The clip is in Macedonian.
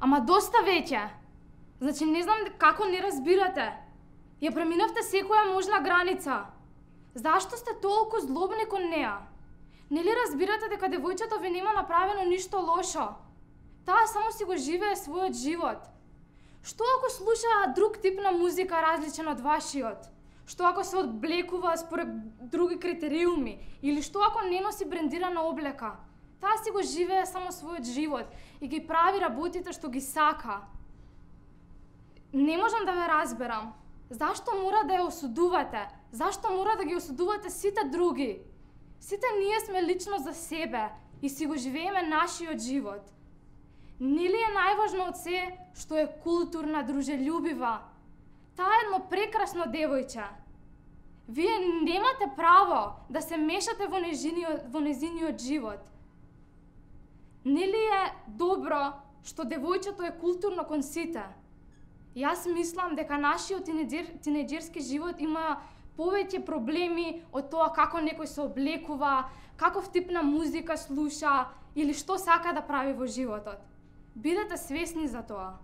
Ама доста веќе. Значи не знам како не разбирате. Ја преминавте секоја можна граница. Зашто сте толку злобни кон неа? Нели разбирате дека девојчето ви нема направено ништо лошо? Таа само си го живее својот живот. Што ако слуша друг тип на музика различен од вашиот? Што ако се одблекува според други критериуми? Или што ако не носи брендирана облека? Таа си го живее само својот живот и ги прави работите што ги сака. Не можам да ве разберам. Зашто мора да ја осудувате? Зашто мора да ги осудувате сите други? Сите ние сме лично за себе и си го живееме нашиот живот. Нели е најважно од се што е културна, дружелюбива? Таа е едно прекрасно девојче. Вие немате право да се мешате во незиниот живот. Нели е добро што девојчето е културно кон сите? Јас мислам дека нашиот тинеџерски живот има повеќе проблеми од тоа како некој се облекува, каков тип на музика слуша или што сака да прави во животот. Бидете свесни за тоа.